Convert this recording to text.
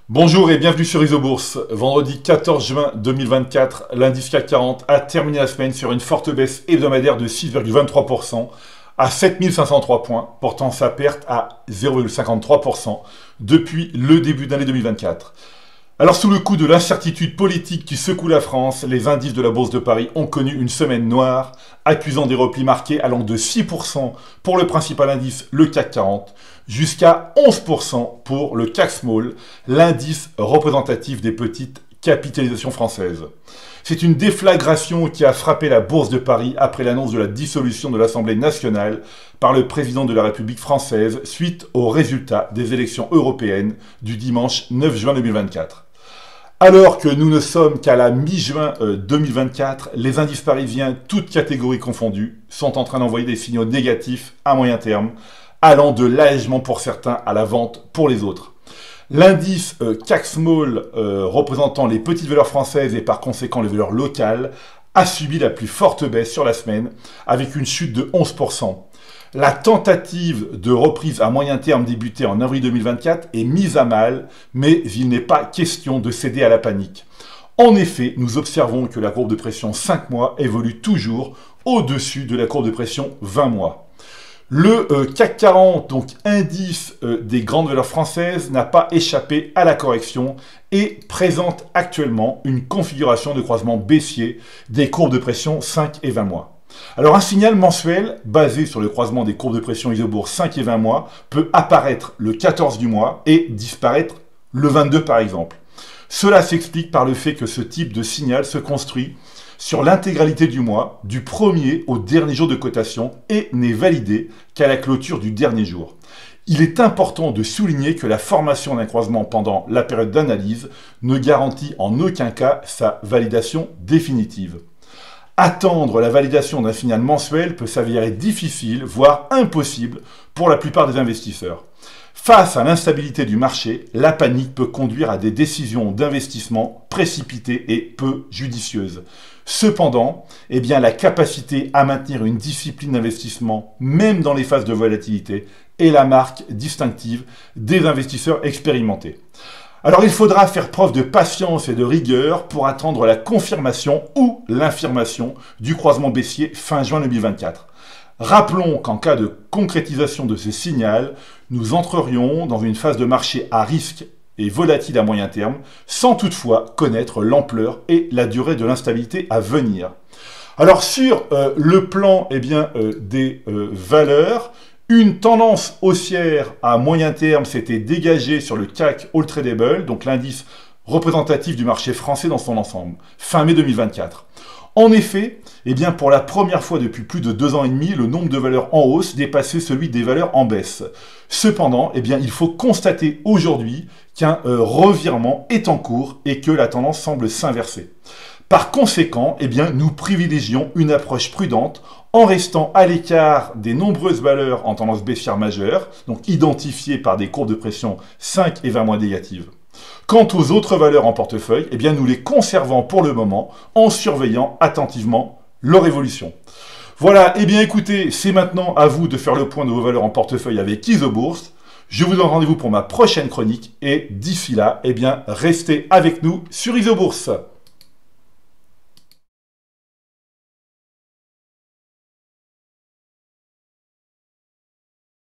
Bonjour et bienvenue sur Isobourse. Vendredi 14 juin 2024, l'indice CAC 40 a terminé la semaine sur une forte baisse hebdomadaire de 6,23% à 7503 points, portant sa perte à 0,53% depuis le début d'année 2024. Alors sous le coup de l'incertitude politique qui secoue la France, les indices de la Bourse de Paris ont connu une semaine noire, accusant des replis marqués allant de 6% pour le principal indice, le CAC 40, jusqu'à 11% pour le CAC Small, l'indice représentatif des petites capitalisations françaises. C'est une déflagration qui a frappé la Bourse de Paris après l'annonce de la dissolution de l'Assemblée nationale par le président de la République française suite aux résultats des élections européennes du dimanche 9 juin 2024. Alors que nous ne sommes qu'à la mi-juin 2024, les indices parisiens, toutes catégories confondues, sont en train d'envoyer des signaux négatifs à moyen terme, allant de l'allègement pour certains à la vente pour les autres. L'indice CAC Small, représentant les petites valeurs françaises et par conséquent les valeurs locales, a subi la plus forte baisse sur la semaine, avec une chute de 11%. La tentative de reprise à moyen terme débutée en avril 2024 est mise à mal, mais il n'est pas question de céder à la panique. En effet, nous observons que la courbe de pression 5 mois évolue toujours au-dessus de la courbe de pression 20 mois. Le CAC 40, donc indice des grandes valeurs françaises, n'a pas échappé à la correction et présente actuellement une configuration de croisement baissier des courbes de pression 5 et 20 mois. Alors un signal mensuel basé sur le croisement des courbes de pression Isobourse 5 et 20 mois peut apparaître le 14 du mois et disparaître le 22 par exemple. Cela s'explique par le fait que ce type de signal se construit sur l'intégralité du mois, du premier au dernier jour de cotation et n'est validé qu'à la clôture du dernier jour. Il est important de souligner que la formation d'un croisement pendant la période d'analyse ne garantit en aucun cas sa validation définitive. Attendre la validation d'un signal mensuel peut s'avérer difficile, voire impossible pour la plupart des investisseurs. Face à l'instabilité du marché, la panique peut conduire à des décisions d'investissement précipitées et peu judicieuses. Cependant, la capacité à maintenir une discipline d'investissement, même dans les phases de volatilité, est la marque distinctive des investisseurs expérimentés. Alors il faudra faire preuve de patience et de rigueur pour attendre la confirmation ou l'infirmation du croisement baissier fin juin 2024. Rappelons qu'en cas de concrétisation de ce signal, nous entrerions dans une phase de marché à risque et volatile à moyen terme, sans toutefois connaître l'ampleur et la durée de l'instabilité à venir. Alors sur le plan des valeurs, une tendance haussière à moyen terme s'était dégagée sur le CAC All Tradable, donc l'indice représentatif du marché français dans son ensemble, fin mai 2024. En effet, pour la première fois depuis plus de 2 ans et demi, le nombre de valeurs en hausse dépassait celui des valeurs en baisse. Cependant, il faut constater aujourd'hui qu'un revirement est en cours et que la tendance semble s'inverser. Par conséquent, nous privilégions une approche prudente en restant à l'écart des nombreuses valeurs en tendance baissière majeure, donc identifiées par des courbes de pression 5 et 20 mois négatives. Quant aux autres valeurs en portefeuille, nous les conservons pour le moment en surveillant attentivement leur évolution. Voilà, écoutez, c'est maintenant à vous de faire le point de vos valeurs en portefeuille avec Isobourse. Je vous donne rendez-vous pour ma prochaine chronique et d'ici là, restez avec nous sur Isobourse.